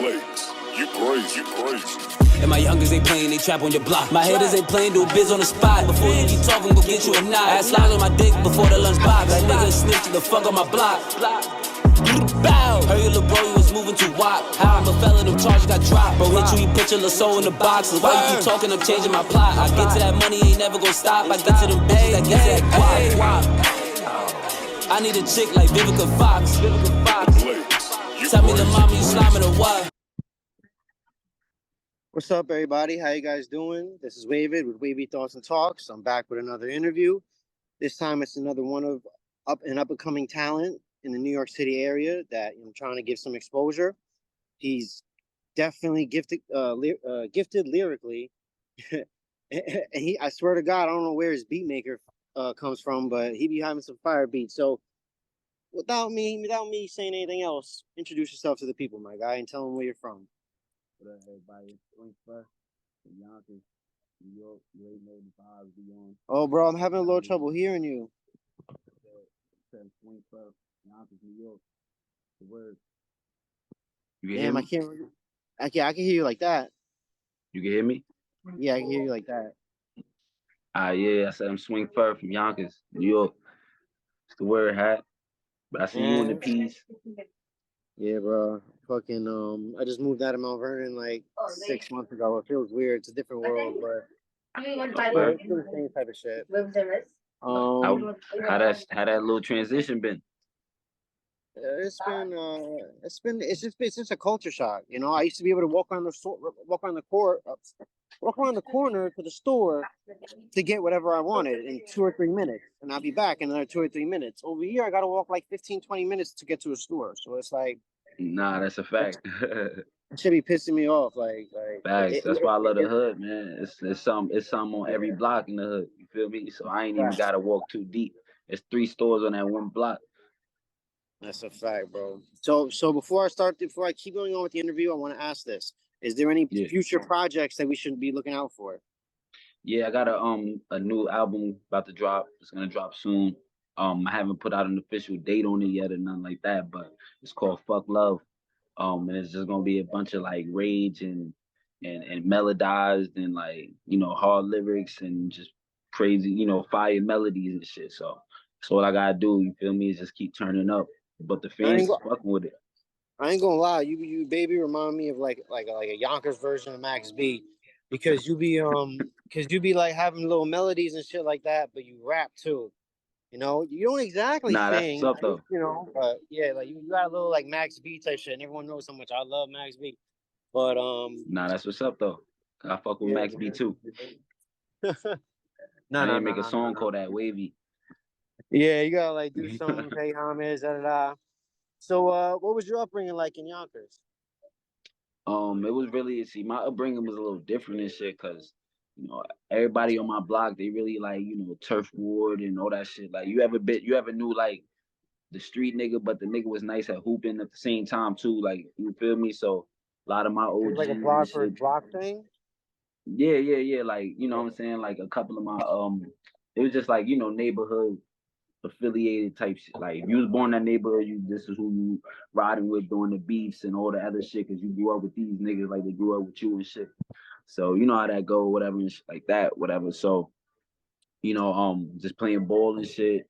You crazy. And my youngers ain't playing, they trap on your block. My haters ain't playing, do a biz on the spot. Before you keep talking, go get you a knot. Ass slides on my dick before the lunch box. That nigga snitched the fuck on my block. Bow. Heard your little bro, you was moving too wop. How I'm a felon, them charges got dropped. Bro, hit you, he put your little soul in the box. Why you keep talking, I'm changing my plot. I get to that money, ain't never gonna stop. I get to them bitches, that get to that guap. I need a chick like Vivica Fox. Tell me the mama you slamming or what? What's up, everybody? How you guys doing? This is Wavid with Wavy Thoughts and Talks. I'm back with another interview. This time it's another one of up-and-coming talent in the New York City area that I'm trying to give some exposure. He's definitely gifted lyrically. And I swear to God, I don't know where his beat maker comes from, but he be having some fire beats. So without me saying anything else, introduce yourself to the people, my guy, and tell them where you're from. What up, everybody? It's FURR from Yonkers, New York. You already know the vibes be on. Oh, bro, I'm having a little trouble hearing you. FURR, Yonkers, New York. The word. Damn, I can't hear you like that. You can hear me? Yeah, I can hear you like that. Yeah, I said I'm FURR from Yonkers, New York. It's the word, hat. But I see you in the piece. Yeah, bro. Fucking, I just moved out of Mount Vernon like 6 months ago. It feels weird. It's a different world, but it's the same type of shit. How that little transition been? It's just a culture shock. You know, I used to be able to walk around the corner to the store to get whatever I wanted in 2 or 3 minutes, and I'll be back in another 2 or 3 minutes. Over here, I got to walk like 15, 20 minutes to get to a store. So it's like, nah, that's a fact. It should be pissing me off. Facts. That's why I love the hood, man. It's some on every block in the hood. You feel me? So I ain't even gotta walk too deep. It's 3 stores on that one block. That's a fact, bro. So before I keep going on with the interview, I want to ask this: is there any future projects that we should be looking out for? Yeah, I got a new album about to drop. It's gonna drop soon. I haven't put out an official date on it yet or nothing like that, but it's called Fuck Love. And it's just gonna be a bunch of like rage and melodized and like, you know, hard lyrics and just crazy, you know, fire melodies and shit. So all I gotta do, you feel me, is just keep turning up. But the fans is fucking with it. I ain't gonna lie, you baby remind me of like a Yonkers version of Max B, because you be like having little melodies and shit like that, but you rap too. You know, you don't exactly sing, that's what's up, though. You know, but yeah, like you got a little like Max B type shit, and everyone knows how much I love Max B. But that's what's up though. I fuck with Max B too. I make a song called That Wavy. Yeah, you gotta like do something, pay homage, So what was your upbringing like in Yonkers? It was really, my upbringing was a little different and shit, cause you know, everybody on my block, they really like, you know, turf ward and all that shit. Like you ever knew like the street nigga, but the nigga was nice at hooping at the same time too. Like, you feel me? So a lot of my OGs, like a block for a block thing. Yeah. Like, you know what I'm saying? Like a couple of my it was just like, you know, neighborhood affiliated type shit. Like if you was born in that neighborhood, this is who you riding with during the beefs and all the other shit, because you grew up with these niggas like they grew up with you and shit. So you know how that go, whatever and shit like that, whatever. So, you know, just playing ball and shit.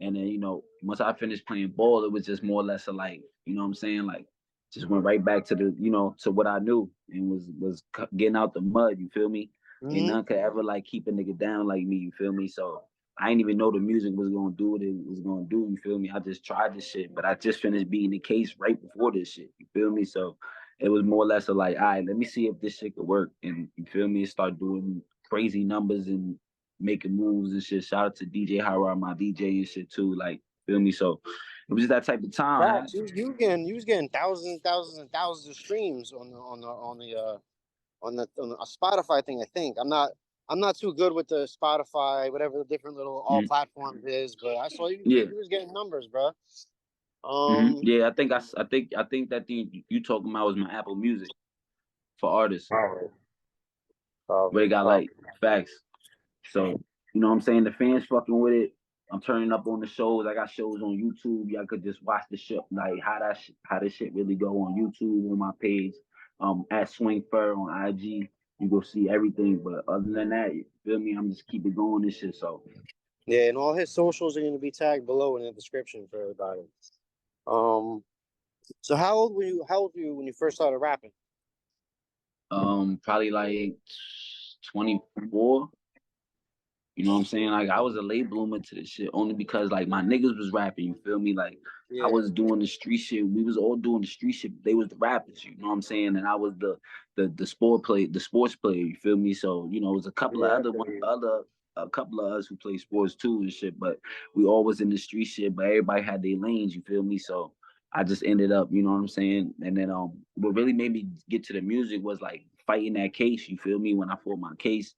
And then, you know, once I finished playing ball, it was just more or less of like, you know what I'm saying? Like just went right back to the, you know, to what I knew and was getting out the mud, you feel me? Mm-hmm. And none could ever like keep a nigga down like me, you feel me? So I didn't even know the music was gonna do what it was gonna do, you feel me? I just tried this shit, but I just finished beating the case right before this shit, you feel me? So it was more or less of like, all right, let me see if this shit could work. And you feel me? Start doing crazy numbers and making moves and shit. Shout out to DJ Howard, my DJ and shit too, like, feel me? So it was just that type of time. You was getting thousands and thousands of streams on the Spotify thing. I think I'm not too good with the Spotify, whatever the different little all platforms is, but I saw you was getting numbers, bro. Yeah, I think that you talking about was my Apple Music for artists. Where they got like facts. So, you know what I'm saying? The fans fucking with it. I'm turning up on the shows. I got shows on YouTube. Y'all could just watch the shit, like how this shit really go on YouTube on my page. at Swing Fur on IG. You go see everything. But other than that, you feel me? I'm just keep it going and shit. So Yeah, and all his socials are going to be tagged below in the description for everybody. So how old were you? How old were you when you first started rapping? probably like 24. You know what I'm saying? Like I was a late bloomer to this shit only because like my niggas was rapping, you feel me? Like I was doing the street shit. We was all doing the street shit. They was the rappers, you know what I'm saying? And I was the sports player, you feel me? So, you know, it was a couple of a couple of us who played sports too and shit, but we all was in the street shit, but everybody had their lanes, you feel me? So I just ended up, you know what I'm saying? And then what really made me get to the music was like fighting that case, you feel me? When I fought my case,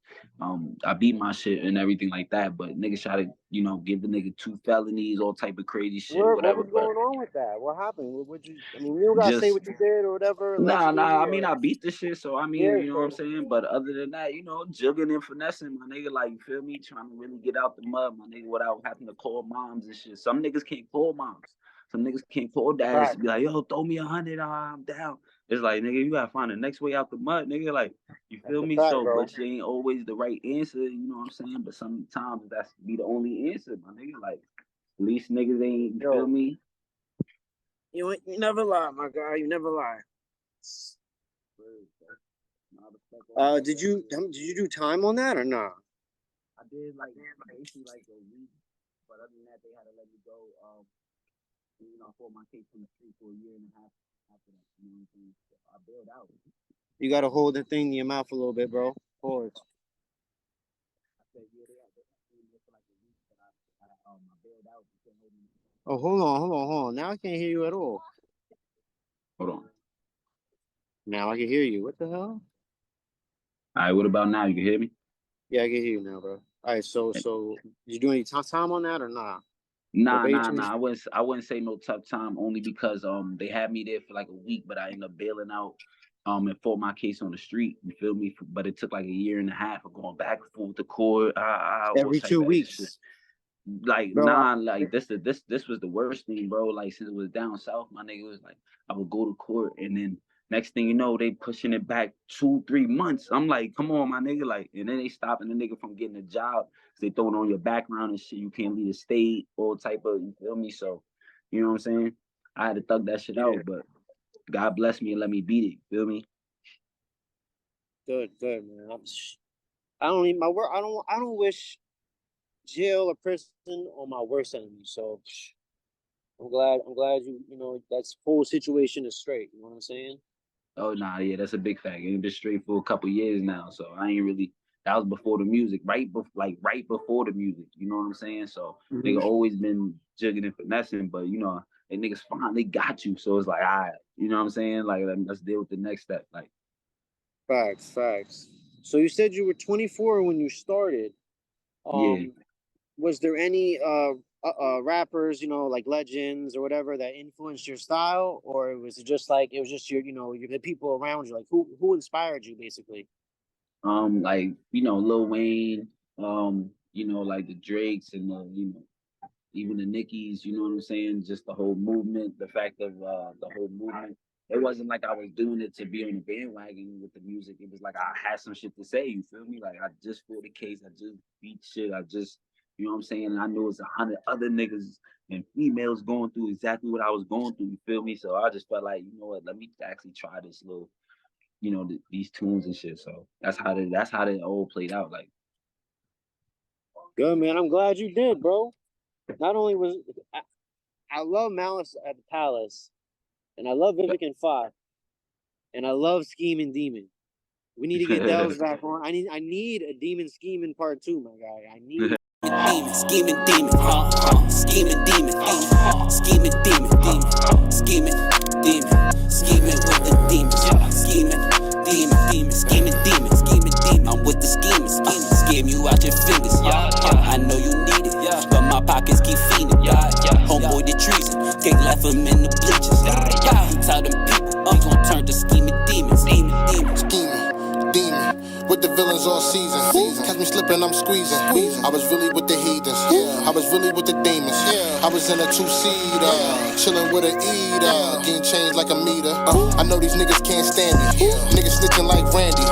I beat my shit and everything like that, but niggas try to, you know, give the nigga 2 felonies, all type of crazy shit, whatever. What was going on with that? What happened? Would you? I mean, you don't gotta say Just what you did or whatever. nah. Allegedly, I mean, or I beat the shit, so I mean, yeah, you know what I'm saying. But other than that, you know, jugging and finessing, my nigga, like you feel me, trying to really get out the mud, my nigga, without having to call moms and shit. Some niggas can't call moms. Some niggas can't call dads to be like, yo, throw me 100, I'm down. It's like, nigga, you gotta find the next way out the mud, nigga. Like, you feel me? fact, So, bro. but you ain't always the right answer, you know what I'm saying? But sometimes that's be the only answer, my nigga. Like, at least niggas ain't, you feel me? You never lie, my guy. You never lie. Did you do time on that or not? I did like basically like a week, but other than that, they had to let me go. You know, I fought my case from the street for a year and a half after that. You know what I'm saying? So I bailed out. You gotta hold the thing in your mouth a little bit, bro. Pause. I said, yeah, they had me for like a week, but I bailed out. Oh, hold on. Now I can't hear you at all. Hold on. Now I can hear you. What the hell? All right, what about now? You can hear me? Yeah, I can hear you now, bro. All right, so you do any time on that or not? Nah. I wouldn't say no tough time only because they had me there for like a week, but I ended up bailing out and fought my case on the street. You feel me? But it took like a year and a half of going back and forth to court. Every 2 weeks. Like, bro, like this was the worst thing, bro. Like since it was down south, my nigga was like, I would go to court and then next thing you know, they pushing it back 2-3 months. I'm like, come on, my nigga. Like, and then they stopping the nigga from getting a job because they throwing on your background and shit. You can't leave the state, all type of, you feel me? So, you know what I'm saying? I had to thug that shit out, but God bless me and let me beat it. You feel me? Good, man. I don't need my work. I don't wish jail or prison on my worst enemy. So I'm glad you know that whole situation is straight. You know what I'm saying? Oh nah, yeah, that's a big fact. It's been straight for a couple years now, so I ain't really. That was before the music, right before the music. You know what I'm saying? So nigga always been jigging and finessing, but you know, they niggas finally got you. So it's like, all right, you know what I'm saying? Like, let's deal with the next step. Like, Facts. So you said you were 24 when you started. yeah. Was there any rappers, you know, like legends or whatever that influenced your style, or was it just your, you know, the people around you? Like who inspired you basically? Like, you know, Lil Wayne, you know, like the Drakes and the, you know, even the Nickies, you know what I'm saying? Just the whole movement, the fact of the whole movement. It wasn't like I was doing it to be on the bandwagon with the music. It was like I had some shit to say, you feel me? Like I just fought the case, I just beat shit, you know what I'm saying? And I knew it's 100 other niggas and females going through exactly what I was going through, you feel me? So I just felt like, you know what, let me actually try this little, you know, these tunes and shit. So that's how they all played out. Like, Good, man. I'm glad you did, bro. Not only was I love Malice at the Palace, and I love Vivic and Five, and I love Scheming Demon. We need to get Dells back on. I need a Demon Scheming part 2, my guy. I need Demon, scheming demon, scheming demon, scheming demon, scheming demon, scheming with the demons, scheming demon, scheming demon, I'm with the schemers, scheme you out your fingers, I know you need it, but my pockets keep feeding, homeboy did treason, can't laugh him in the bleachers, tell them people, gon' turn to scheming demons, scheming, Demon, with the villains all season. Catch me slipping, I'm squeezing. I was really with the heathens. I was really with the demons. I was in a two-seater, chilling with an eater, getting changed like a meter. I know these niggas can't stand me. Niggas snitching like Randy.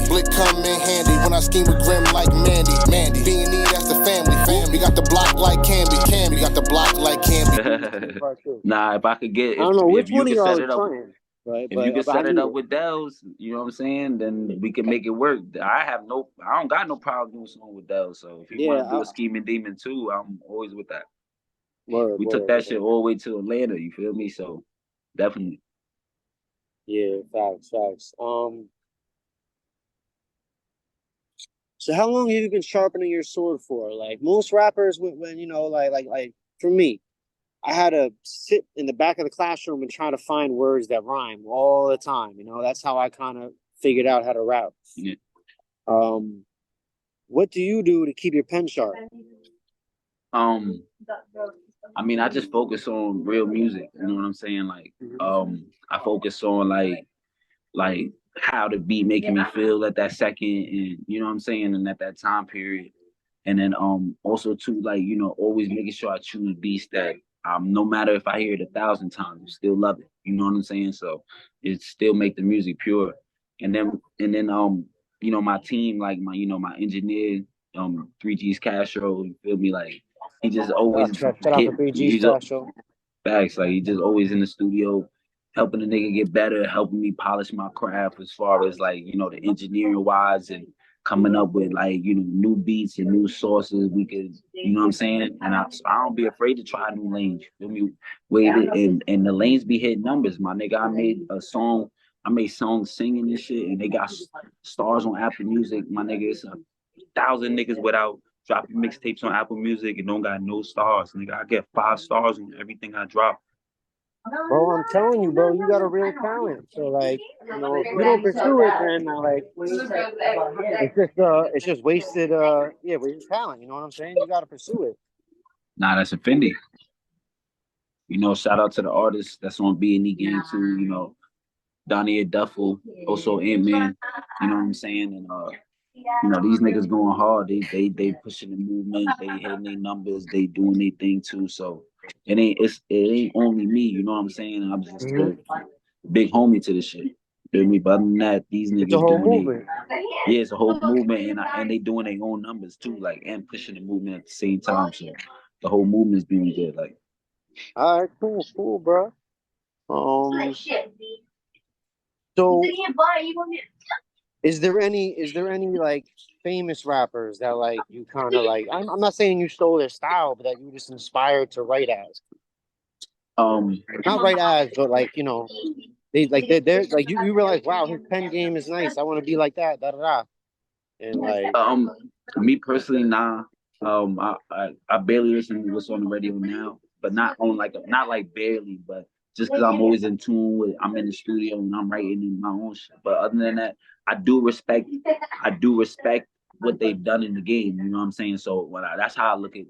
Blick come in handy when I scheme with Grim like Mandy. B&E, that's the family. We got the block like Canby. We got the block like Canby. Nah, if I could get, I don't know which if you one of could y'all set is it up, trying, right? if you could But I set it need up it. with Dells, you know what I'm saying, then we can make it work. I don't got no problem doing something with Dells. So if you Yeah, want to do a Scheming Demon too, I'm always with that. word, We took word, that word. shit all the way to Atlanta, you feel me? So definitely. Yeah, facts. So how long have you been sharpening your sword for? Like most rappers, when you know, like for me, I had to sit in the back of the classroom and try to find words that rhyme all the time. You know, that's how I kind of figured out how to rap. Yeah. What do you do to keep your pen sharp? I mean, I just focus on real music. You know what I'm saying? Like, I focus on like how the beat making me feel at that second, and you know what I'm saying, and at that time period. And then also too, like, you know, always making sure I choose beats that no matter if I hear it 1,000 times, I still love it. You know what I'm saying? So it still make the music pure. And then you know, my team, like my engineer, 3G's Castro, you feel me? Like he just always Shout out to 3G's he's Castro. facts. Like he just always in the studio helping the nigga get better, helping me polish my craft as far as like, you know, the engineering wise and coming up with like, you know, new beats and new sources we could, you know what I'm saying? And I don't be afraid to try new lanes. You feel me? And the lanes be hitting numbers, my nigga. I made songs singing and shit, and they got stars on Apple Music. My nigga, it's 1,000 niggas without dropping mixtapes on Apple Music and don't got no stars. Nigga, I get 5 stars on everything I drop. Bro, I'm telling you, bro, you got a real talent. So like, you know, if you don't pursue it, then like it's just wasted wasted talent, you know what I'm saying? You gotta pursue it. Nah, that's offending. You know, shout out to the artists that's on B&E Game too, you know, Donnie Duffel, also Ant-Man, you know what I'm saying? And you know, these niggas going hard. They pushing the movement, they hitting their numbers, they doing their thing too. So it ain't only me, you know what I'm saying? I'm just the big homie to this shit. Feel me? But other than that, these It's a niggas whole doing movement. yeah, it's a whole movement, and they doing their own numbers too, like, and pushing the movement at the same time. So the whole movement's being good. Like, All right, cool, bro. So is there any like famous rappers that like you kind of like? I'm not saying you stole their style, but that you just inspired to write as, not write as, but like you know, they're like you realize, wow, his pen game is nice. I want to be like that, da da da, and like me personally, nah. I barely listen to what's on the radio now, but not like barely, but just because I'm always in tune with, I'm in the studio and I'm writing in my own shit. But other than that, I do respect what they've done in the game. You know what I'm saying? So that's how I look at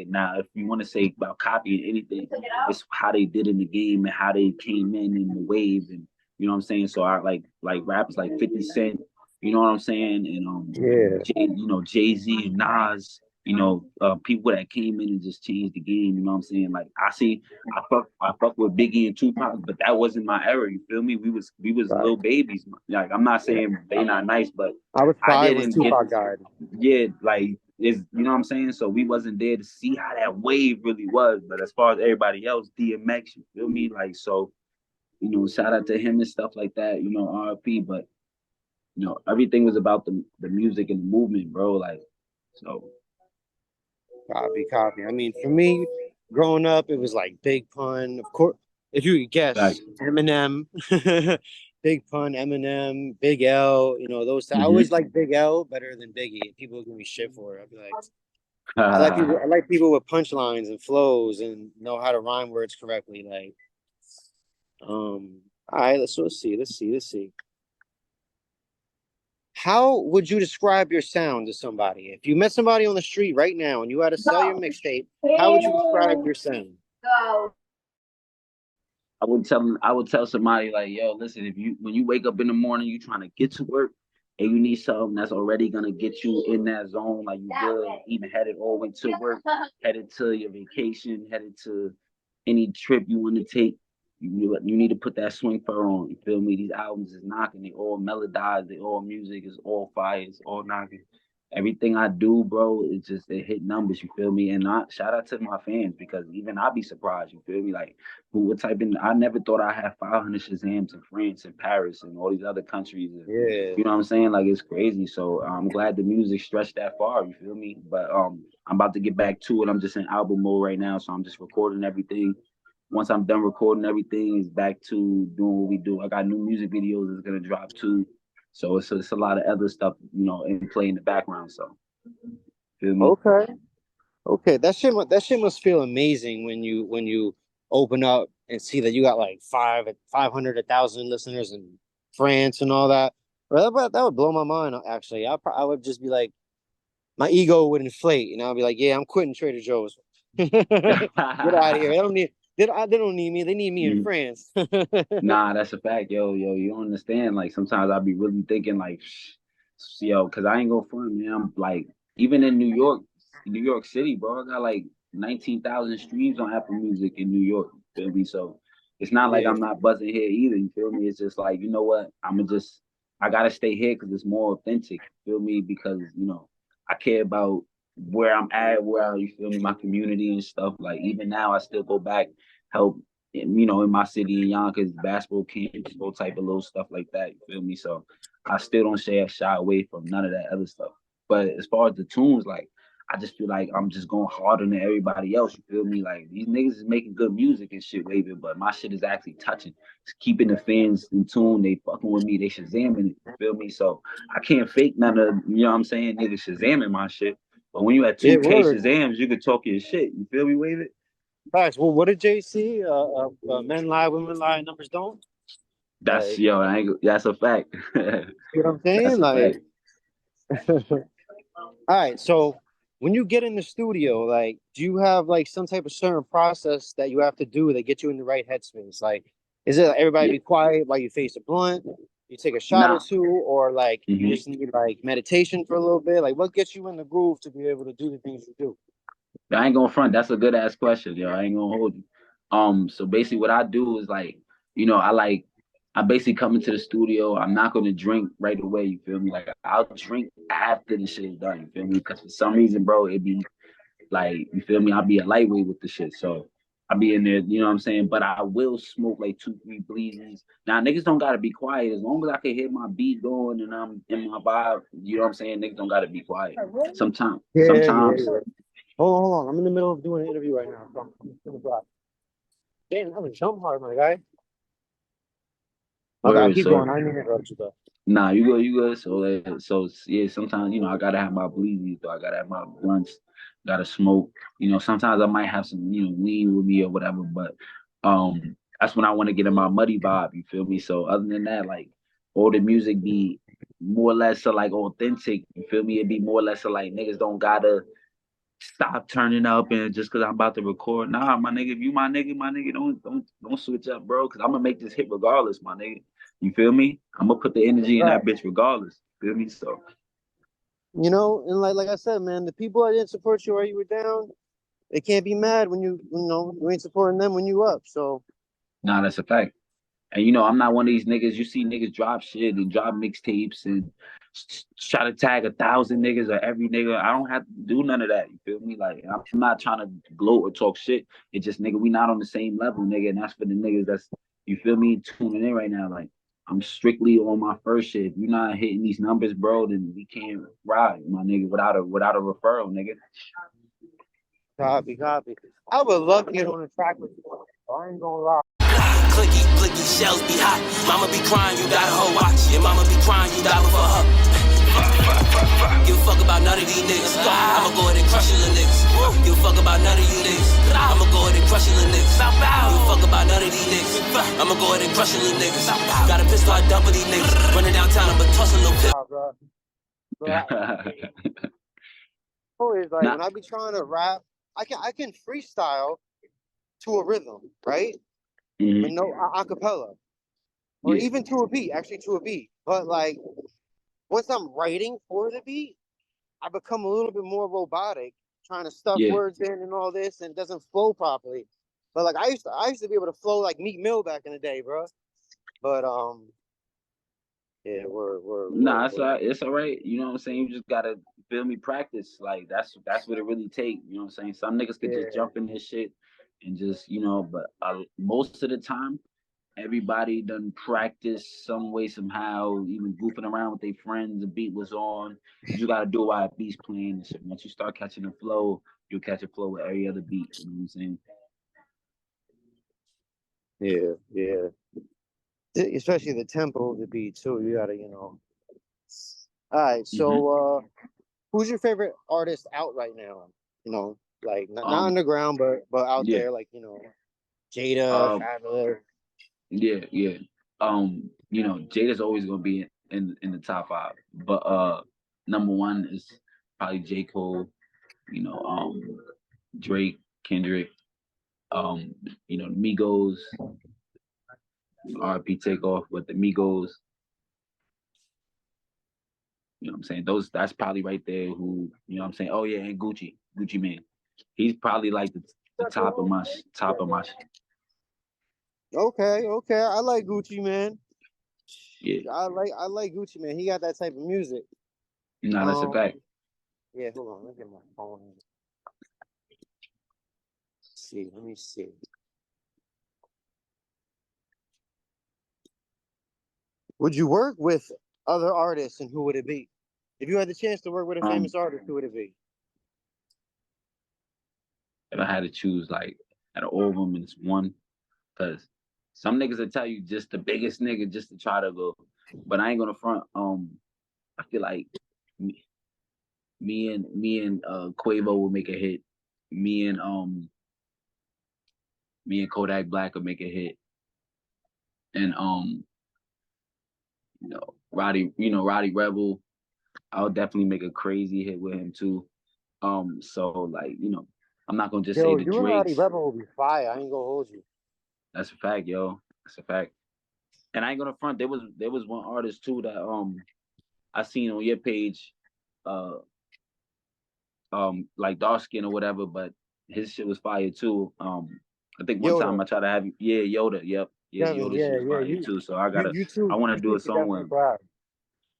now. If you want to say about copying anything, it's how they did in the game and how they came in the wave, and you know what I'm saying. So I like rappers like 50 Cent. You know what I'm saying? And yeah, Jay-Z and Nas, you know, people that came in and just changed the game. You know what I'm saying? Like I fuck with Biggie and Tupac, but that wasn't my era. You feel me? We was right. little babies. Like I'm not saying they not nice, but I was I 5 when didn't get Tupac died. yeah, like is you know what I'm saying? So we wasn't there to see how that wave really was. But as far as everybody else, DMX, you feel me? Like so, you know, shout out to him and stuff like that. You know, RP, but you know, everything was about the music and the movement, bro. Like, so. Copy. I mean, for me, growing up, it was like Big Pun. Of course, if you could guess, Like, Eminem, Big Pun, Eminem, Big L. You know those. I mm-hmm. always like Big L better than Biggie. People give me shit for it. I'd be like, I like people. I like people with punchlines and flows and know how to rhyme words correctly. Like, all right, let's see. How would you describe your sound to somebody? If you met somebody on the street right now and you had to sell your mixtape, how would you describe your sound? I would tell somebody like, yo, listen, if you when you wake up in the morning, you trying to get to work, and you need something that's already gonna get you in that zone, like you good, even headed all the way to work, headed to your vacation, headed to any trip you want to take. You need to put that swing fur on. You feel me? These albums is knocking. They all melodized. They all music is all fire. It's all knocking. Everything I do, bro, it hit numbers. You feel me? And I shout out to my fans because even I be surprised. You feel me? Like who what type in? I never thought I had 500 Shazams in France and Paris and all these other countries. And, Yeah. you know what I'm saying? Like it's crazy. So I'm glad the music stretched that far. You feel me? But I'm about to get back to it. I'm just in album mode right now, so I'm just recording everything. Once I'm done recording everything, it's back to doing what we do. I got new music videos that's gonna drop too. So it's a lot of other stuff, in play in the background. So feel me? Okay. Okay. That shit must feel amazing when you open up and see that you got like 500, 1,000 listeners in France and all that. Well, that would blow my mind. Actually, I would just be like, my ego would inflate, and I'll be like, yeah, I'm quitting Trader Joe's. Get out of here. They don't need me. They need me in Mm, France. Nah, that's a fact, yo. You don't understand. Like sometimes I be really thinking like, because I ain't gonna front, man. I'm like, even in New York City, bro, I got like 19,000 streams on Apple Music in New York. You feel me? So it's not like Yeah. I'm not buzzing here either. You feel me? It's just like, you know what? I gotta stay here because it's more authentic. You feel me? Because I care about where I'm at, you feel me, my community and stuff. Like even now, I still go back, help, in my city in Yonkers, basketball camps, all type of little stuff like that. You feel me? So I still don't shy away from none of that other stuff. But as far as the tunes, like I just feel like I'm just going harder than everybody else. You feel me? Like these niggas is making good music and shit, waving, but my shit is actually touching. It's keeping the fans in tune. They fucking with me. They shazamming it. You feel me? So I can't fake none of, you know what I'm saying, niggas shazamming my shit. But when you at Yeah, 2K word. Shazams, you could talk your shit. You feel me, Wave it? Facts. Well, what did JC? Men lie, women lie, numbers don't. That's Like, yo, that's a fact. you know what I'm That's saying? a Like, fact. all right. So when you get in the studio, like, do you have like some type of certain process that you have to do that get you in the right headspace? Like, is it like, everybody Yeah. be quiet while you face a blunt? You take a shot or Nah. two, or like you hmm just need like meditation for a little bit? Like, what gets you in the groove to be able to do the things you do? I ain't gonna front. That's a good ass question, yo. I ain't gonna hold you. So basically what I do is like, I basically come into the studio. I'm not gonna drink right away, you feel me? Like I'll drink after the shit is done, you feel me? Because for some reason, bro, it be like, you feel me? I'll be a lightweight with the shit. So I'll be in there, you know what I'm saying? But I will smoke like 2, 3 bleezes. Now niggas don't gotta be quiet. As long as I can hear my beat going and I'm in my vibe, you know what I'm saying? Niggas don't gotta be quiet. Sometimes, Yeah, yeah, sometimes yeah. Hold on. I'm in the middle of doing an interview right now. So I'm gonna drop. Damn, that was jump hard, my guy. Okay, I'll word. keep So going. I didn't interrupt you though. nah, you good. So yeah, sometimes I gotta have my bleedies, though. I gotta have my blunts, gotta smoke. Sometimes I might have some weed with me or whatever, but that's when I want to get in my muddy vibe. You feel me? So other than that, like all the music be more or less like authentic. You feel me? It be more or less like niggas don't gotta stop turning up and just cause I'm about to record. Nah, my nigga, if you my nigga, don't switch up, bro. Cause I'm gonna make this hit regardless, my nigga. You feel me? I'm gonna put the energy in Right. that bitch regardless. Feel me? So And like I said, man, the people that didn't support you while you were down, they can't be mad when you ain't supporting them when you up. So nah, that's a fact. And I'm not one of these niggas. You see niggas drop shit and drop mixtapes and try to tag 1,000 niggas or every nigga. I don't have to do none of that. You feel me? Like I'm not trying to gloat or talk shit. It's just nigga, we not on the same level, nigga. And that's for the niggas that's you feel me tuning in right now. Like I'm strictly on my first shit. If you're not hitting these numbers, bro, then we can't ride, my nigga, without a referral, nigga. copy. I would love to get on a track with you. I ain't gonna lie. Clicky, clicky, shells be hot. Mama be crying, you got a whole watch. Your mama be crying, you die for her. Give a fuck about none of these niggas. I'ma go ahead and crush you little niggas. Give a fuck about none of you niggas. I'ma go ahead and crush you little niggas. Give a fuck about none of these niggas. I'ma go ahead and crush you little niggas. Got a pistol, I dump with these niggas. Running downtown, I'ma toss a little pistol. Always like Nah, when I be trying to rap, I can freestyle to a rhythm, right? But mhm, no acapella. Or yeah. even to a beat, actually to a beat. But like once I'm writing for the beat, I become a little bit more robotic, trying to stuff Yeah. words in and all this, and it doesn't flow properly. But like I used to be able to flow like Meek Mill back in the day, bro. But yeah, Nah, it's all right. You know what I'm saying? You just gotta feel me practice. Like that's what it really take. You know what I'm saying? Some niggas could just yeah, jump in this shit and just, but most of the time everybody done practice some way, somehow, even goofing around with their friends. The beat was on. You just gotta do it while the beat's playing and shit. Once you start catching the flow, you'll catch a flow with every other beat. You know what I'm saying? yeah. Especially the tempo of the beat too. You gotta, All right, Mm-hmm. so who's your favorite artist out right now? Like not Um, underground, but out yeah. there, like Jada, Fabulous. Yeah. Jada's always gonna be in the top five. But number one is probably J. Cole, Drake, Kendrick, the Migos, RP Takeoff with the Migos. You know what I'm saying? That's probably right there who, you know what I'm saying? Oh yeah, and Gucci Man. He's probably like the top of my Okay. I like Gucci Man. yeah. I like Gucci Man. He got that type of music. Nah, that's a fact. Yeah, hold on. Let me get my phone. Let me see. Would you work with other artists, and who would it be? If you had the chance to work with a Um, famous artist, who would it be? if I had to choose like out of all of them, it's one. Cause some niggas will tell you just the biggest nigga just to try to go, but I ain't gonna front. I feel like me and Quavo will make a hit. Me and me and Kodak Black will make a hit, and Roddy Rebel, I'll definitely make a crazy hit with him too. So like I'm not gonna just say Yo, the you and Roddy Drakes. Rebel will be fire. I ain't gonna hold you. That's a fact, yo. That's a fact. And I ain't gonna front. There was one artist too that I seen on your page, uh, like dark skin or whatever, but his shit was fire too. I think one time Yoda, I tried to have you, yeah, Yoda, yep, yeah, Kevin, Yoda shit was yeah. fire too. So I You want to do two a could song with definitely him. fly.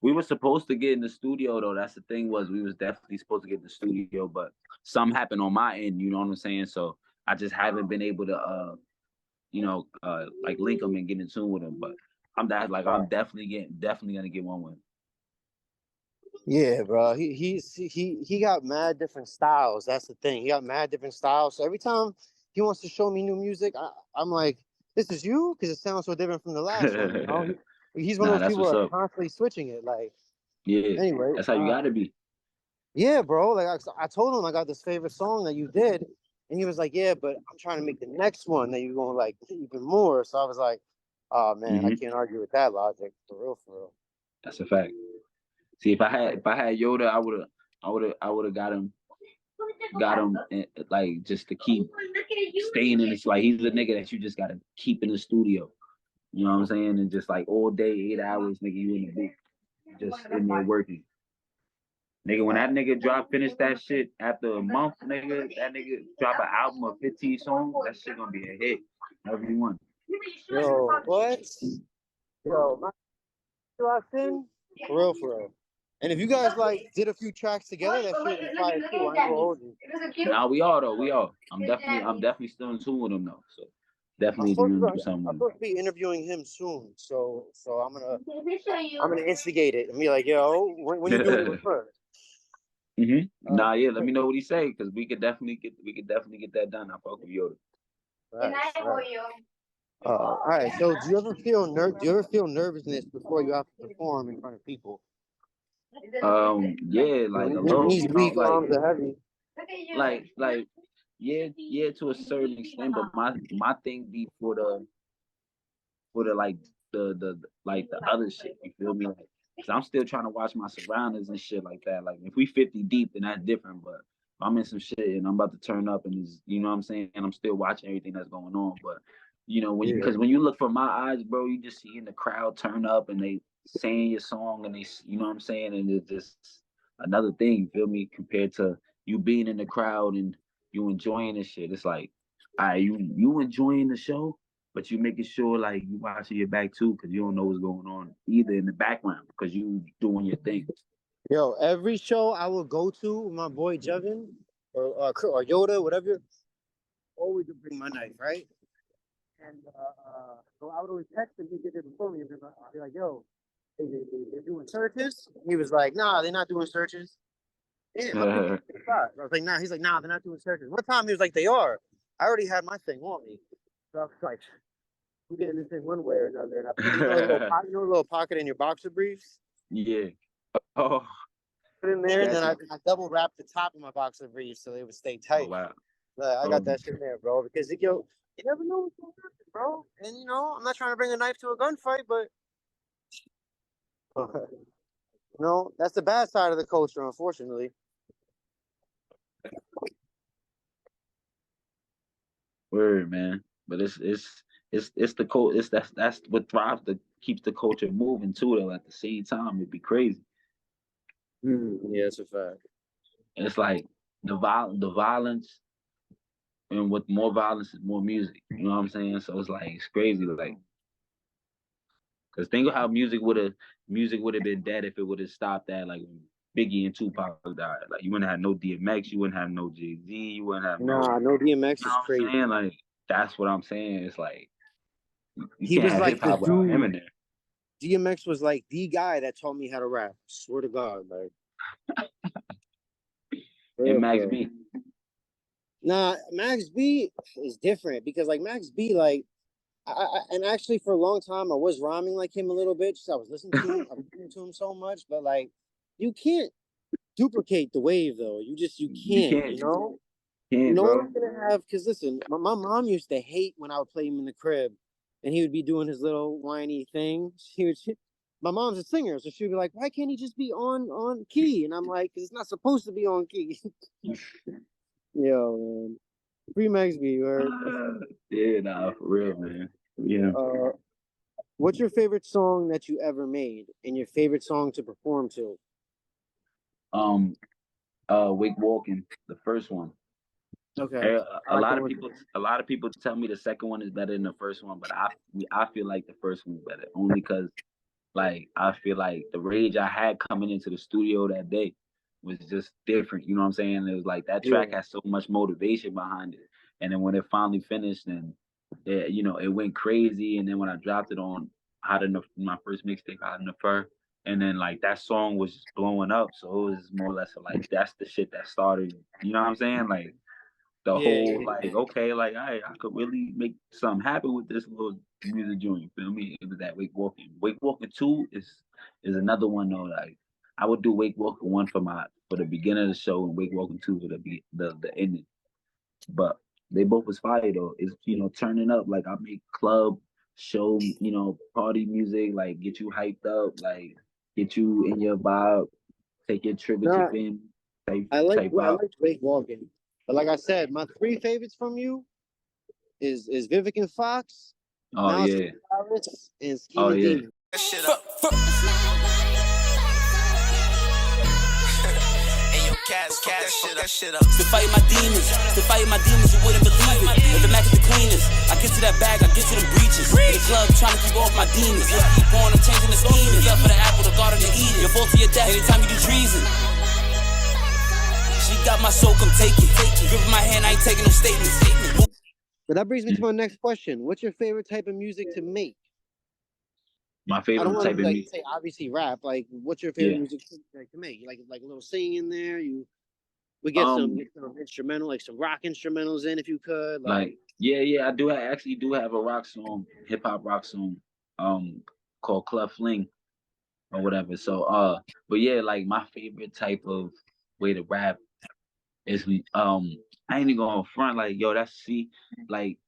We were supposed to get in the studio though. That's the thing was we was definitely supposed to get in the studio, but something happened on my end. You know what I'm saying? So I just haven't been able to, like link him and get in tune with him. But I'm definitely gonna get one with him. Yeah, bro. He got mad different styles. That's the thing. He got mad different styles. So every time he wants to show me new music, I'm like, "This is you," because it sounds so different from the last one. He's one of Nah, those that's people what's that's up. constantly switching it. Like, Yeah, anyway, that's how you gotta be. yeah, bro. Like I told him I got this favorite song that you did, and he was like, "Yeah, but I'm trying to make the next one that you're going to like even more." So I was like, "Oh man, I Hmm. can't argue with that logic for real, for real." That's a fact. See, if I had Yoda, I would have got him like just to keep staying in this. Like he's a nigga that you just gotta keep in the studio. You know what I'm saying? And just like all day, 8 hours, nigga, you in the booth, just in there working. Nigga, when that nigga finish that shit after a month, nigga, that nigga drop an album of 15 songs, that shit gonna be a hit. Everyone. Yo, what? Yo, my locked in for real, for real. And if you guys like did a few tracks together, that shit would be fire too. I ain't gonna hold you. Nah, we are though. We are. I'm definitely still in tune with him though. So definitely gonna do something with I'm him. supposed to be interviewing him soon. So I'm gonna instigate it and be like, yo, when you doing it with FURR? Nah, yeah. Let me know what he say because we could definitely get that done. I fuck with Yoda. Right, right. All right. So do you ever feel nervousness before you have to perform in front of people? Yeah, like a little, These weak arms are heavy. like yeah, to a certain extent. But my thing be for the like the like the other shit. You feel me? Like, cause I'm still trying to watch my surroundings and shit like that. Like if we 50 deep, then that's different. But if I'm in some shit and I'm about to turn up and it's, you know what I'm saying, and I'm still watching everything that's going on. But when because when you look from my eyes, bro, you just seeing the crowd turn up and they saying your song and they, you know what I'm saying, and it's just another thing. You feel me? Compared to you being in the crowd and you enjoying this shit. It's like, all right, you enjoying the show, but you making sure like you watching your back too, because you don't know what's going on either in the background because you doing your thing. Yo, every show I would go to with my boy Jevin or Yoda, whatever, always would bring my knife, right? And so I would always text him. He did it before me. I'd be like, yo, they're doing searches? He was like, nah, they're not doing searches. Damn, I was like, nah. He's like, nah, they're not doing searches. One time he was like, they are. I already had my thing on me. So I was like, I'm getting this thing one way or another. And I put you know, a little pocket in your boxer briefs? Yeah. Oh. Put it in there, and then I double wrapped the top of my boxer briefs so they would stay tight. Oh, wow. I got that shit in there, bro, because yo, you never know what's going to happen, bro. And you know, I'm not trying to bring a knife to a gunfight, but you know, that's the bad side of the culture, unfortunately. Word, man. But it's the code. That's what thrives that keeps the culture moving too. Though at the same time, it'd be crazy. Yeah, that's a fact. And it's like the violence, and with more violence is more music. You know what I'm saying? So it's like it's crazy. Like, cause think of how music would have been dead if it would have stopped at like Biggie and Tupac died. Like you wouldn't have no DMX, you wouldn't have no Jay Z, you wouldn't have no. Nah, no DMX You know is what I'm crazy. saying? Like that's what I'm saying. It's like you He can't was have like hip hop the without him dude. in there. DMX was like the guy that taught me how to rap. Swear to God, like. And Max B. Nah, Max B is different because like Max B, like and actually for a long time I was rhyming like him a little bit. Just I was listening to him, I was listening to him so much, but like you can't duplicate the wave though. You can't, you know? Can't, No bro. one's gonna have because listen, my mom used to hate when I would play him in the crib and he would be doing his little whiny thing. My mom's a singer, so she'd be like, why can't he just be on key? And I'm like, because it's not supposed to be on key. Yo, man. Free Max B, or Yeah, nah, for real, man. Yeah. what's your favorite song that you ever made and your favorite song to perform to? Wake Walking, the first one. Okay. A lot of people tell me the second one is better than the first one, but I feel like the first one's better only because like I feel like the rage I had coming into the studio that day was just different. You know what I'm saying? It was like that track has so much motivation behind it, and then when it finally finished, and you know, it went crazy. And then when I dropped it on my first mixtape, Hot in the Fur, and then like that song was just blowing up. So it was more or less like that's the shit that started. You know what I'm saying? Like the whole like okay, like I could really make something happen with this little music joint. You feel me? It was that Wake Walking. Wake Walking 2 is another one though. Like I would do Wake Walking 1 for the beginning of the show and Wake Walking 2 for the ending. But they both was fire though. It's you know turning up. Like I make club show, you know, party music, like get you hyped up, like get you in your vibe, take your trip with your family. I like vibe. Wake Walking. But like I said, my three favorites from you is Vivic and Fox, Oh Mouse yeah. Palace, and Oh Scheming yeah. Demon. That shit up. To fight my demons, you wouldn't believe it. If the Mac is the cleanest, I get to that bag, I get to them breaches. In the club, trying to keep off my demons. Let's keep on, I'm changing the scheme. It's up for the apple, the garden to eat it. You're fall to your death anytime you do treason. She got my soul, come take it. Grip in my hand, I ain't taking no statements. But that brings me to my next question. What's your favorite type of music to make? My I favorite don't want type to of like music. say obviously rap. Like, what's your favorite music to make? Like a little singing in there. We get some instrumental, like some rock instrumentals in if you could. Like yeah, I actually do have a rock song, hip hop rock song, called Club Fling or whatever. So but yeah, like my favorite type of way to rap is I ain't even gonna front like yo, like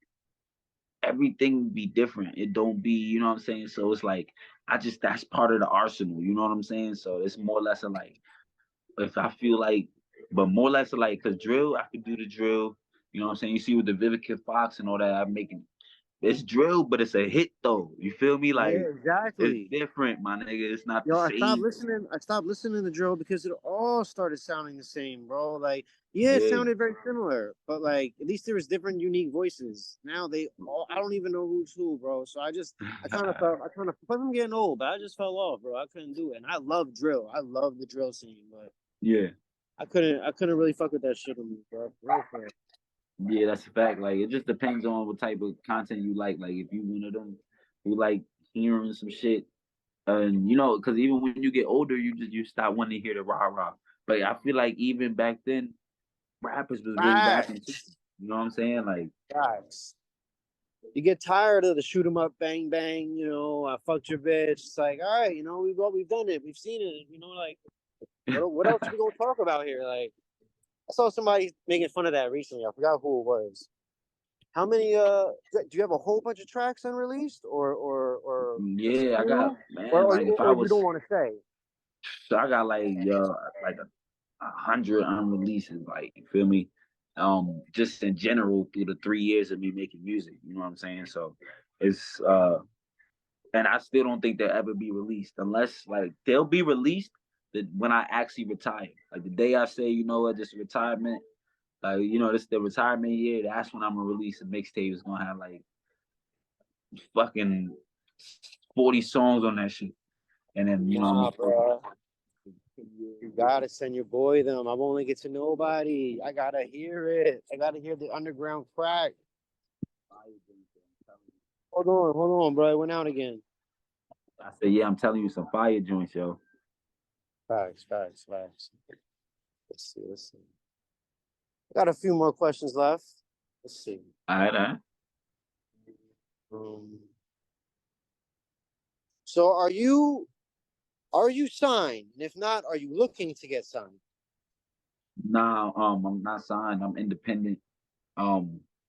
everything be different. It don't be, you know what I'm saying? So it's like that's part of the arsenal, you know what I'm saying? So it's more or less of like if I feel like, but more or less like, cause drill, I could do the drill. You know what I'm saying? You see with the Vivica Fox and all that, I'm making it's drill, but it's a hit though. You feel me? Yeah, Like it's exactly. different, my nigga. It's not the Yo, I stopped same. listening. I stopped listening to drill because it all started sounding the same, bro. Like, yeah, it Yeah. sounded very similar, but like at least there was different, unique voices. Now they all, I don't even know who's who, bro. So I kind of felt, plus I'm getting old, but I just fell off, bro. I couldn't do it, and I love drill. I love the drill scene, but Yeah. I couldn't really fuck with that shit on me, bro. For real. Yeah, that's a fact. Like it just depends on what type of content you like. Like if you one of them who like hearing some shit, and you know, because even when you get older, you stop wanting to hear the rah rah. But I feel like even back then, rappers was really rapping too. Facts, You know what I'm saying? Like, facts. You get tired of the shoot 'em up, bang bang. You know, I fucked your bitch. It's like, all right, you know, we've done it, we've seen it. You know, like what else we gonna talk about here? Like, I saw somebody making fun of that recently. I forgot who it was. How many? Do you have a whole bunch of tracks unreleased, or just a yeah, I got few, man. Like if I or you don't was, want to say? so I got like a hundred unreleases. Like you feel me? Just in general through the 3 years of me making music. You know what I'm saying? So it's and I still don't think they'll ever be released unless like they'll be released when I actually retire. Like the day I say, you know what, this retirement, like you know, this the retirement year. That's when I'm gonna release a mixtape. It's gonna have like fucking 40 songs on that shit, and then you know I'm Nah, gonna focus. bro. You gotta send your boy them. I won't get to nobody. I gotta hear it. I gotta hear the underground crack. Hold on, bro. It went out again. I said, yeah, I'm telling you some fire joints, yo. Facts, facts, facts. Let's see. Got a few more questions left. Let's see. All right. Um, so are you signed? And if not, are you looking to get signed? Nah, I'm not signed. I'm independent.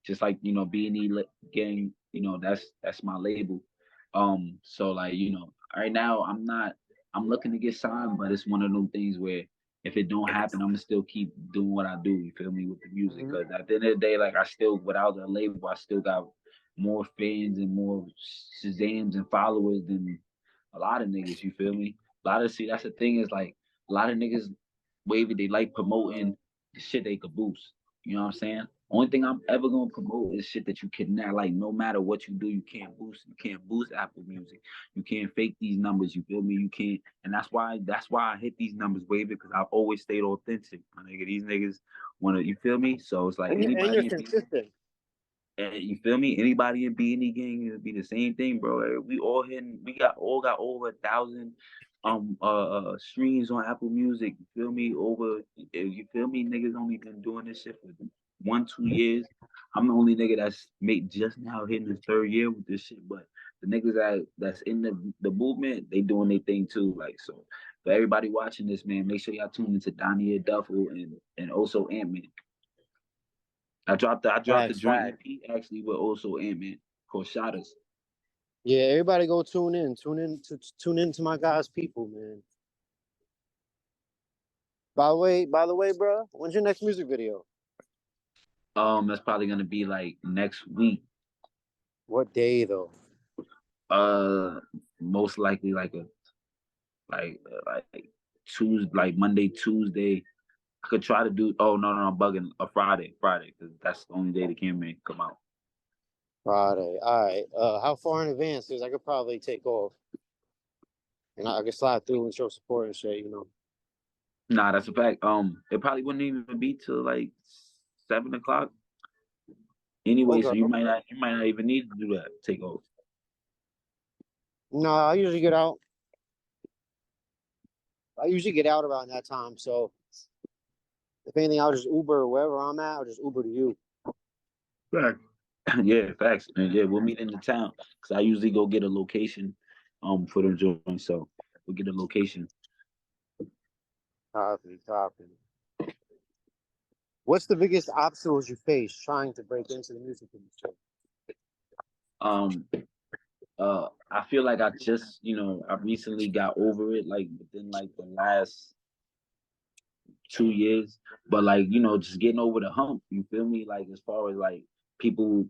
Just like you know, B&E gang. You know, that's my label. So like you know, right now I'm not. I'm looking to get signed, but it's one of them things where if it don't happen, I'm gonna still keep doing what I do. You feel me with the music? Mhm. Because at the end of the day, like I still without a label, I still got more fans and more Shazams and followers than a lot of niggas. You feel me? A lot of see that's the thing is like a lot of niggas wavy. They like promoting the shit they could boost. You know what I'm saying? Only thing I'm ever gonna promote is shit that you cannot like. No matter what you do, you can't boost. You can't boost Apple Music. You can't fake these numbers. You feel me? You can't. And that's why I hit these numbers way because I've always stayed authentic. My nigga, these niggas wanna. You feel me? So it's like And you're anybody in consistent. you feel me? Anybody in B&E gang it'll be the same thing, bro. We all hitting. We got over 1,000 streams on Apple Music. You feel me? You feel me? Niggas only been doing this shit for 1-2 years. I'm the only nigga that's made just now hitting his third year with this shit. But the niggas that's in the movement, they doing their thing too. Like so, for everybody watching this, man, make sure y'all tune into Donnie Duffel and also Ant Man. I dropped the Facts, joint facts. EP actually with also Ant Man called Shotters. Yeah, everybody go tune in. Tune in to my guys' people, man. By the way, bro, when's your next music video? That's probably gonna be like next week. What day though? Uh, most likely like Tuesday, like Monday, Tuesday. I could try to do. Oh no, I'm bugging. A Friday, because that's the only day the camera come out. Friday. All right. How far in advance? Because I could probably take off and I could slide through and show support and shit. You know. Nah, that's a fact. It probably wouldn't even be till like 7 o'clock anyway. Okay. So Okay. you might not even need to do that. Take off. No, I usually get out. I usually get out around that time. So if anything, I'll just Uber wherever I'm at. I'll just Uber to you. Fact. Yeah, facts. And yeah, we'll meet in the town because I usually go get a location for them joints. So we'll get a location. Copy. What's the biggest obstacles you face trying to break into the music industry? Um I feel like I recently got over it like within like the last 2 years. But like, just getting over the hump, you feel me? Like as far as like people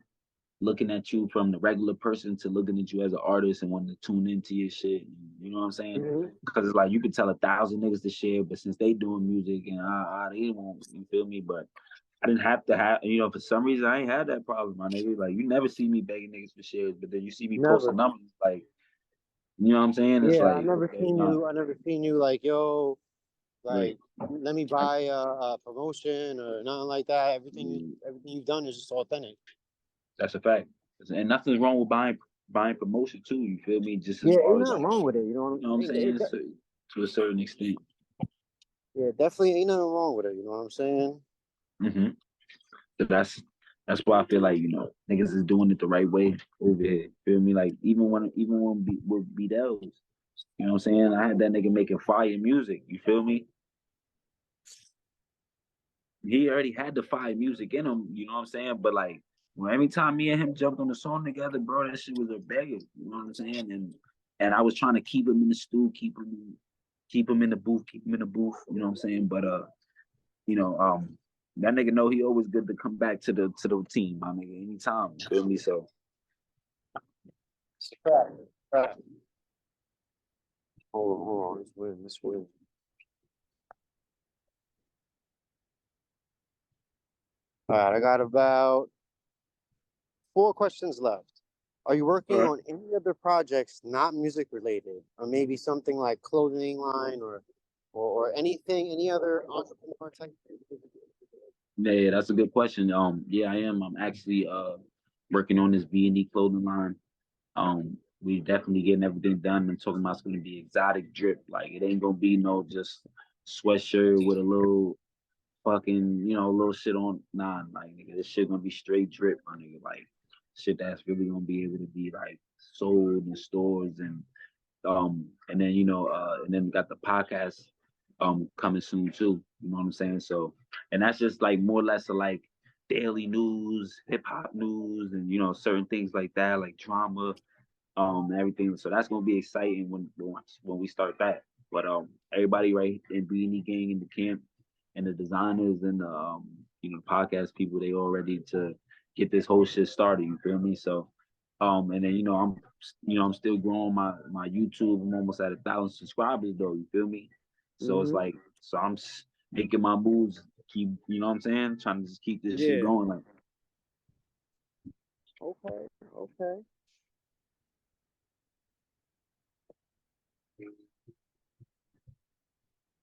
looking at you from the regular person to looking at you as an artist and wanting to tune into your shit. You know what I'm saying? Because it's like you could tell 1,000 niggas to share, but since they doing music and they won't, you feel me? But I didn't have to have, you know, for some reason I ain't had that problem, my nigga. Like you never see me begging niggas for shares, but then you see me posting Never. numbers, like, you know what I'm saying? It's Yeah, I like, never okay, seen nah, you. I never seen you like, yo, right. like, let me I, buy a promotion or nothing like that. mm, Everything you've done is just authentic. that's a fact. And nothing's wrong with buying promotion too. You feel me? Just as Yeah, ain't far as nothing like, wrong with it. You know you know what what I I'm mean? saying? So, to a certain extent. Yeah, definitely ain't nothing wrong with it. You know what I'm saying? Hmm. So that's why I feel like, you know, niggas is doing it the right way over here. Feel me? Like even when with Beatles, you know what I'm saying? I had that nigga making fire music. You feel me? He already had the fire music in him. You know what I'm saying? But like, when every time me and him jumped on the song together, bro, that shit was a banger. You know what I'm saying? And I was trying to keep him in the stew, keep him in the booth, keep him in the booth. You know what I'm saying? But you know, that nigga know he always good to come back to the team, my nigga, anytime. You feel me? So Right. Right. Hold on. This win. All right, I got about 4 questions left. Are you all working right. on any other projects not music related, or maybe something like clothing line or anything, any other entrepreneur type? Yeah, that's a good question. Yeah, I am. I'm actually working on this B&E clothing line. We definitely getting everything done. I'm talking about it's gonna be exotic drip. Like it ain't gonna be no just sweatshirt with a little fucking, you know, little shit on. Nah, like nigga, this shit gonna be straight drip, my nigga. Like shit that's really gonna be able to be like sold in stores and then and then we got the podcast coming soon too. You know what I'm saying? So and that's just like more or less of like daily news, hip hop news, and certain things like that, like drama, everything. So that's gonna be exciting when we start that. But everybody right in Beanie Gang in the camp and the designers and the podcast people, they all ready to get this whole shit started. You feel me? So and then I'm still growing my YouTube. I'm almost at 1,000 subscribers though. You feel me? So it's Mm-hmm. like I'm making my moves. Keep what I'm saying, trying to just keep this shit Yeah. going. Like Okay. Okay.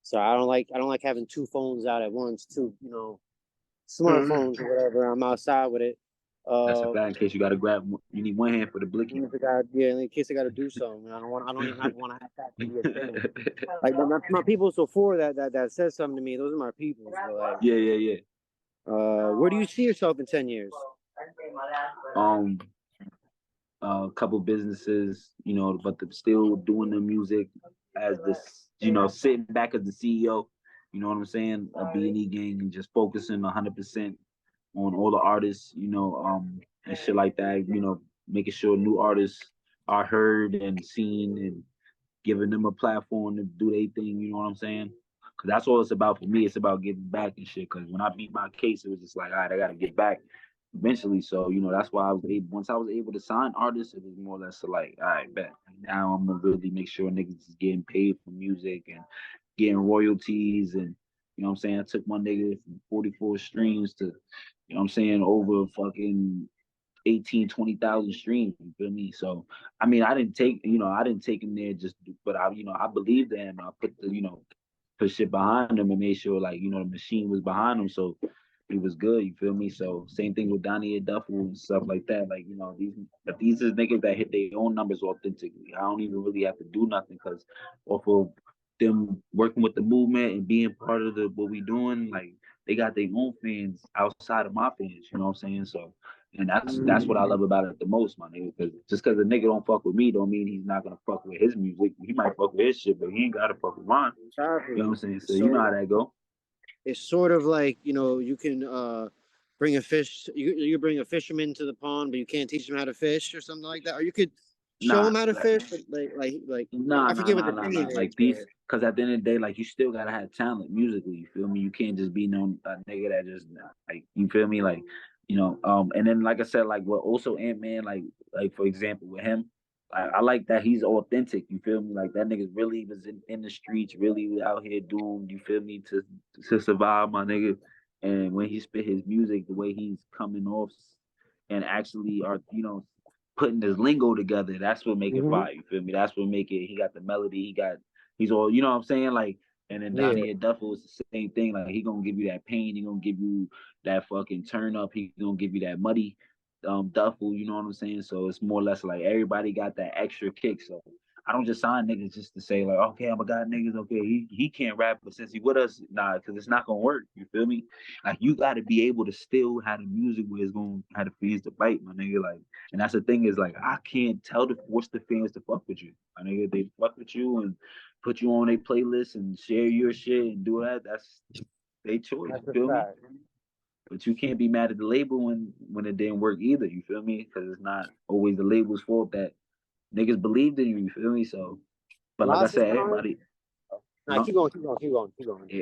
So I don't like having 2 phones out at once, smartphones or whatever. I'm outside with it. that's a Uh, fact. In case you got to grab, you need one hand for the blicky. in case I gotta do something. I don't even want to have that to be a thing. Like my people so far that says something to me. Those are my people. So like, Yeah, yeah, yeah. where do you see yourself in 10 years? Um, a couple businesses, but they're still doing the music as this, sitting back as the CEO. You know what I'm saying? A B&E gang and just focusing 100% on all the artists, and shit like that. Making sure new artists are heard and seen and giving them a platform to do their thing. You know what I'm saying? Because that's all it's about for me. It's about getting back and shit. Because when I beat my case, it was just like, all right, I got to get back eventually. So that's why once I was able to sign artists, it was more or less like, all right, bet. Now I'm gonna really make sure niggas is getting paid for music and getting royalties and. You know what I'm saying? I took my nigga from 44 streams to, over fucking 18, 20,000 streams. You feel me? So I mean, I didn't take him there just, but I believed in him. I put put shit behind him and made sure like the machine was behind him, so it was good. You feel me? So same thing with Donnie Duffel and stuff like that. Like these is niggas that hit their own numbers authentically. I don't even really have to do nothing because off of them working with the movement and being part of what we doing, like they got their own fans outside of my fans. You know what I'm saying? So and that's what I love about it the most, my nigga. Because just because a nigga don't fuck with me, don't mean he's not gonna fuck with his music. He might fuck with his shit, but he ain't gotta fuck with mine. You know what I'm saying? So you know how that go. It's sort of like you can bring a fish. You bring a fisherman to the pond, but you can't teach him how to fish or something like that. Or you could show Nah, him how to fish, but like nah, I nah, forget what nah, the nah, nah. saying Like is. these, because at the end of the day, like you still gotta have talent musically. You feel me? You can't just be no a nigga that just like you feel me. Like And then like I said, like with also Ant-Man, like for example with him, I like that he's authentic. You feel me? Like that nigga really was in the streets, really was out here doing. You feel me? To survive, my nigga. And when he spit his music, the way he's coming off, and actually are putting his lingo together. That's what make it Mm-hmm. fire. You feel me? That's what make it. He got the melody. He's all. You know what I'm saying? Like. And then Yeah. Donnie Duffel is the same thing. Like he gonna give you that pain. He gonna give you that fucking turn up. He gonna give you that muddy duffel, you know what I'm saying? So it's more or less like everybody got that extra kick. So I don't just sign niggas just to say like, okay, I'm a god niggas, okay, he can't rap, but since he with us, nah, because it's not gonna work. You feel me? Like you gotta be able to still have the music where it's gonna have the fans to bite, my nigga. Like, and that's the thing is like I can't force the fans to fuck with you. My nigga, they fuck with you and put you on a playlist and share your shit and do that. That's their choice. That's You a feel me? fact. But you can't be mad at the label when it didn't work either. You feel me? Because it's not always the label's fault that niggas believed in you. You feel me? So, but like I Lots of said, times. everybody, Nah, huh? keep going.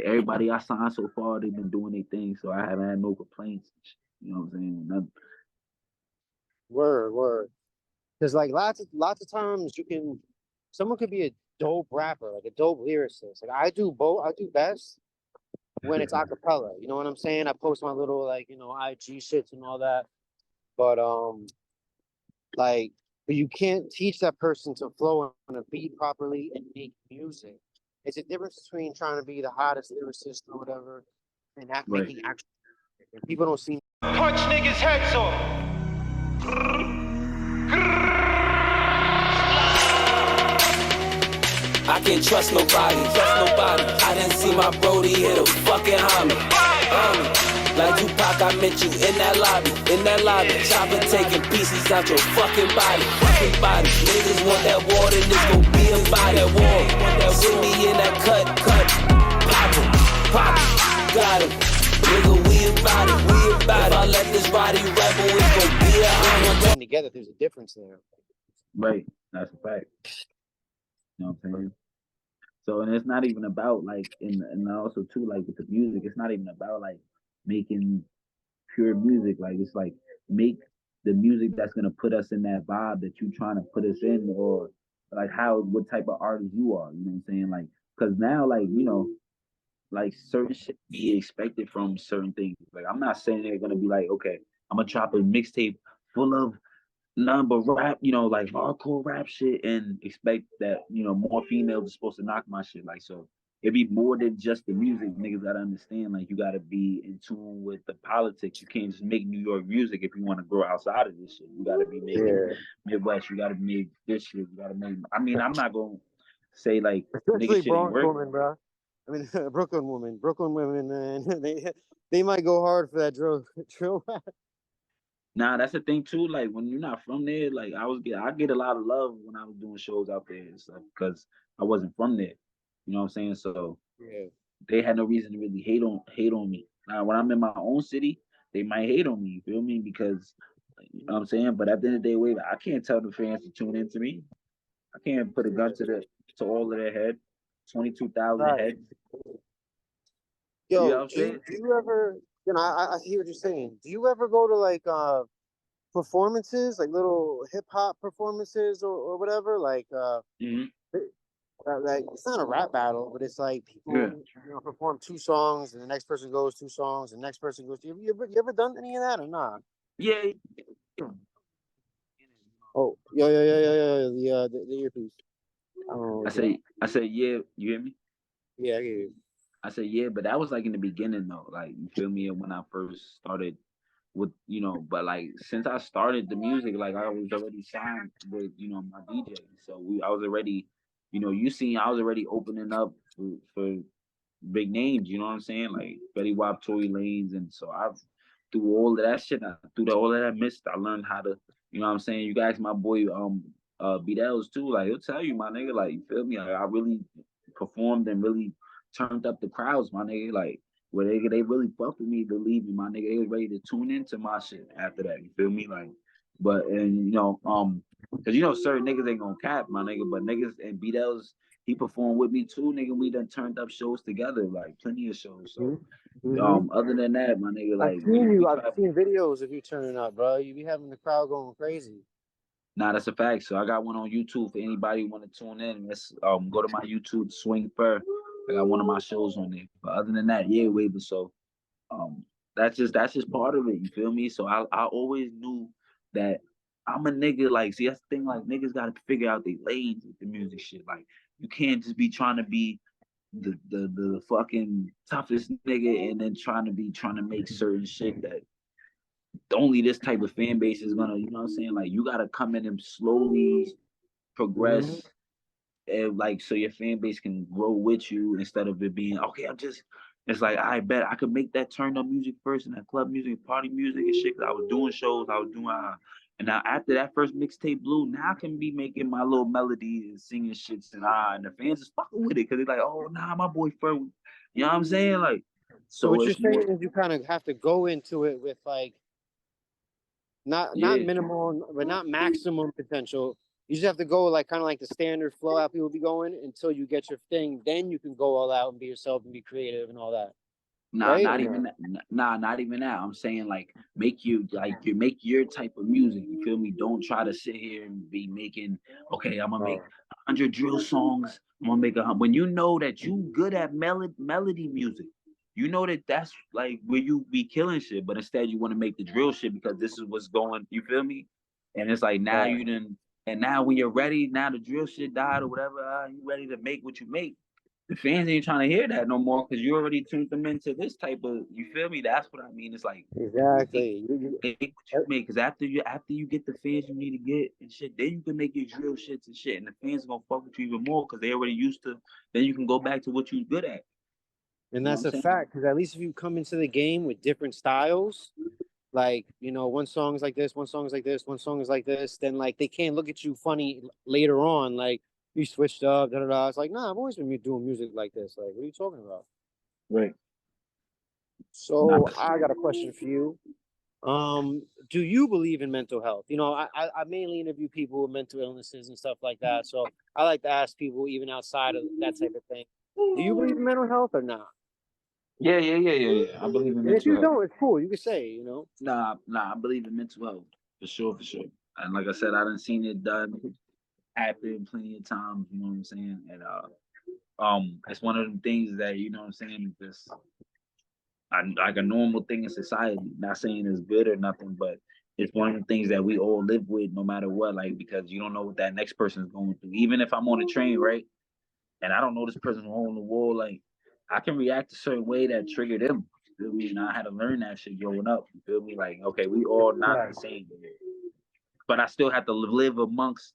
Everybody I signed so far, they've been doing their thing. So I haven't had no complaints. You know what I'm saying? Nothing. Word, word. Because like lots of times someone could be a dope rapper, like a dope lyricist. Like I do both. I do best when it's acapella. You know what I'm saying? I post my little like IG shits and all that. But like, but you can't teach that person to flow on a beat properly and make music. It's a difference between trying to be the hottest lyricist or whatever and not Right. making actual music. And people don't see. Punch niggas' heads off. I can't trust nobody. I didn't see my Brody hit a fucking homie. Like Tupac, I met you in that lobby. Chopper taking pieces out your fucking body. Niggas want that water, this gon' be a body. See me in that cut. Pop him, got him. Nigga, we about it. If I let this body rebel, it's gon' be a homie. Together, there's a difference there. Right. That's a fact. You know what I'm saying? So, and it's not even about like, and also too, like with the music, it's not even about like making pure music. Like it's like make the music that's gonna put us in that vibe that you trying to put us in, or like what type of artist you are. You know what I'm saying? Like, cause now like like certain shit be expected from certain things. Like I'm not saying they're gonna be like, okay, I'm gonna drop a mixtape full of none but rap, like hardcore rap shit, and expect that, more females are supposed to knock my shit. Like, so it'd be more than just the music. Niggas gotta understand, like, you gotta be in tune with the politics. You can't just make New York music if you want to grow outside of this shit. You gotta be making Midwest. You gotta make this shit. You gotta make. I mean, I'm not gonna say like nigga Especially shit ain't Bronx work. woman, bro. I mean, Brooklyn women, man. They might go hard for that drill rap. Nah, that's the thing too. Like when you're not from there, like I get a lot of love when I was doing shows out there and stuff because I wasn't from there. You know what I'm saying? So Yeah. they had no reason to really hate on me. Now when I'm in my own city, they might hate on me. You feel me? Because you know what I'm saying. But at the end of the day, wait, I can't tell the fans to tune into me. I can't put a gun to all of their head, 22,000 Right. heads. You know what Yo, I'm saying? do you ever? I hear what you're saying. Do you ever go to like performances, like little hip hop performances or whatever? Like Hmm. like it's not a rap battle, but it's like people Yeah. perform two songs and the next person goes two songs and the next person goes. You ever done any of that or not? Yeah. Oh, yeah. The earpiece. I say yeah. You hear me? Yeah, I get you. I said, yeah, but that was like in the beginning though. Like, you feel me? When I first started with, but like since I started the music, like I was already signed with, my DJ. So I was already, I was already opening up for big names, you know what I'm saying? Like Betty Wap, Tory Lanez. And so through all of that shit, all of that mist, I learned how to, you know what I'm saying? You guys, my boy, BDLs too, like he'll tell you, my nigga, like, you feel me? Like, I really performed and really turned up the crowds, my nigga. Like where they really fucked with me, believe me, my nigga. They was ready to tune into my shit after that. You feel me? Like, but and cause certain niggas ain't gonna cap, my nigga. But niggas and BDLs, he performed with me too, nigga. We done turned up shows together, like plenty of shows. So other than that, my nigga, like I've seen videos of you turning up, bro. You be having the crowd going crazy. Nah, that's a fact. So I got one on YouTube for anybody who want to tune in. Let's go to my YouTube, Swing FURR. I got one of my shows on there. But other than that, yeah, Waver. So that's just part of it. You feel me? So I always knew that I'm a nigga. Like, see, that's the thing. Like, niggas gotta figure out their lanes with the music shit. Like, you can't just be trying to be the fucking toughest nigga and then trying to make certain shit that only this type of fan base is gonna, you know what I'm saying? Like, you gotta come in and slowly progress and like so your fan base can grow with you instead of it being okay. It's like I bet I could make that turn up music first and that club music, party music and shit. Cause I was doing shows, I was doing, and now after that first mixtape blew, now I can be making my little melodies and singing shits and the fans is fucking with it because they're like, oh nah, my boy FURR, you know what I'm saying? Like, So what you're it's more, saying is you kind of have to go into it with like not minimal, but not maximum potential. You just have to go like kind of like the standard flow how people be going until you get your thing. Then you can go all out and be yourself and be creative and all that. nah, Right? not even that. Nah, not even that. I'm saying like make make your type of music. You feel me? Don't try to sit here and be making. Okay, I'm gonna make 100 drill songs. I'm gonna make when you know that you good at melody music. You know that that's like where you be killing shit, but instead you want to make the drill shit because this is what's going. You feel me? And it's like now you didn't. And now when you're ready, now the drill shit died or whatever. You ready to make what you make. The fans ain't trying to hear that no more because you already tuned them into this type of. You feel me? That's what I mean. It's like Exactly. make what you make because after you get the fans you need to get and shit, then you can make your drill shits and shit, and the fans gonna fuck with you even more because they already used to. Then you can go back to what you're good at. And that's a fact because at least if you come into the game with different styles, like one song is like this, one song is like this, one song is like this, then like they can't look at you funny later on, like you switched up, da da da. It's like, nah, I've always been doing music like this. Like, what are you talking about? Right. So I got a question for you. Do you believe in mental health? I mainly interview people with mental illnesses and stuff like that. So I like to ask people even outside of that type of thing. Do you believe in mental health or not? Yeah. I believe in And if mental you health. don't, it's cool. You can say, Nah. I believe in mental health for sure. And like I said, I done seen it done happen plenty of times. You know what I'm saying? And it's one of them things that you know what I'm saying. Just like a normal thing in society. Not saying it's good or nothing, but it's one of the things that we all live with, no matter what. Like because you don't know what that next person's going through. Even if I'm on a train, right, and I don't know this person's on the wall, like I can react a certain way that triggered them. You feel me? And I had to learn that shit growing up. You feel me? Like okay, we all not the same, but I still have to live amongst.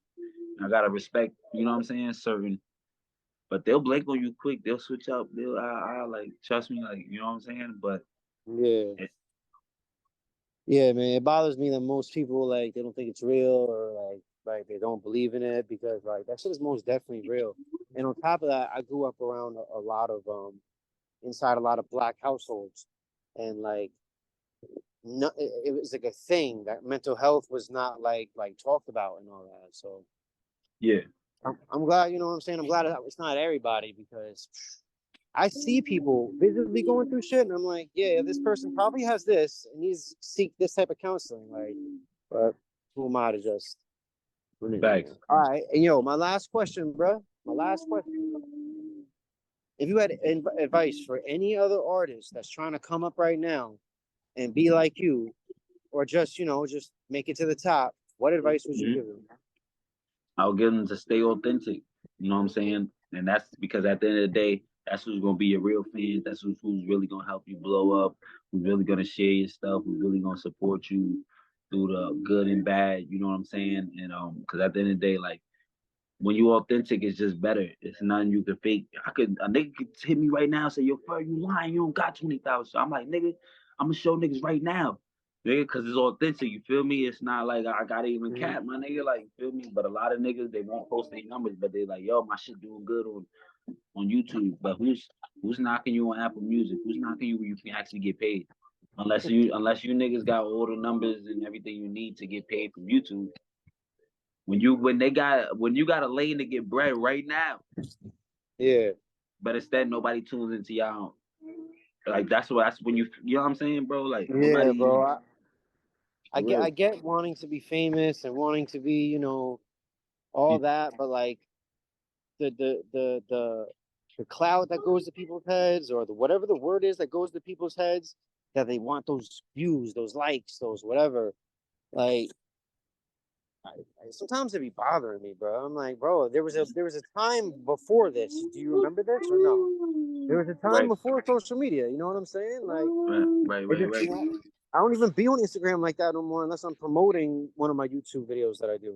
I gotta respect. You know what I'm saying? Certain. But they'll blink on you quick. They'll switch up. I like trust me. Like you know what I'm saying. But yeah. Yeah, man, it bothers me that most people like they don't think it's real or like they don't believe in it because like that shit is most definitely real. And on top of that, I grew up around a lot of inside a lot of black households, and like no, it was like a thing that mental health was not like talked about and all that. So yeah, I'm glad, you know what I'm saying. I'm glad it's not everybody because I see people visibly going through shit, and I'm like, yeah, this person probably has this and needs to seek this type of counseling. Like, but who am I to just? Thanks. All right, and my last question, bro. My last question. If you had advice for any other artist that's trying to come up right now and be like you, or just just make it to the top, what advice would you give them? I'll give them to stay authentic. You know what I'm saying? And that's because at the end of the day, that's who's gonna be your real fans. That's who's really gonna help you blow up. Who's really gonna share your stuff. Who's really gonna support you through the good and bad. You know what I'm saying? And because at the end of the day, like when you authentic, it's just better. It's nothing you can fake. A nigga could hit me right now and say, yo, FURR, you lying, you don't got 20,000. So I'm like, nigga, I'm gonna show niggas right now. Nigga, cause it's authentic, you feel me? It's not like I gotta even cap my nigga, like you feel me? But a lot of niggas they won't post their numbers, but they like, yo, my shit doing good on YouTube. But who's knocking you on Apple Music? Who's knocking you where you can actually get paid? Unless you niggas got all the numbers and everything you need to get paid from YouTube. When you got a lane to get bread right now, Yeah. But instead, nobody tunes into y'all. Like that's when you know what I'm saying, bro. Like Yeah, nobody. bro. For real. I get wanting to be famous and wanting to be, all that, but like the cloud that goes to people's heads, or the whatever the word is that goes to people's heads, that they want those views, those likes, those whatever. Like, sometimes it be bothering me, bro. I'm like, bro, there was a time before this. Do you remember this or no? There was a time Right, before social media. You know what I'm saying? Like, right. I don't even be on Instagram like that no more unless I'm promoting one of my YouTube videos that I do.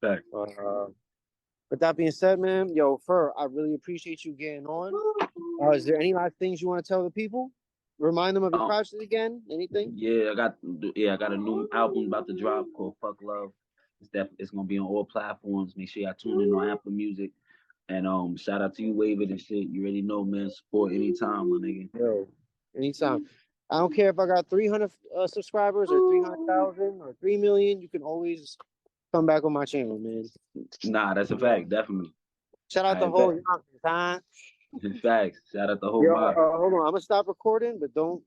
Fact. With that being said, man, yo, FURR, I really appreciate you getting on. Is there any last things you want to tell the people? Remind them of your Um, project again? Anything? I got a new album about to drop called Fuck Love. It's gonna be on all platforms. Make sure y'all tune in on Apple Music. And shout out to you, Wave It and shit. You already know, man. Support anytime, my nigga. Yo, anytime. I don't care if I got 300 subscribers or 300,000 or 3 million. You can always come back on my channel, man. Nah, that's a fact, definitely. Shout out the I whole bet. Yonkers, huh? Facts. Shout out the whole Yo, mob. hold on. I'm gonna stop recording, but don't.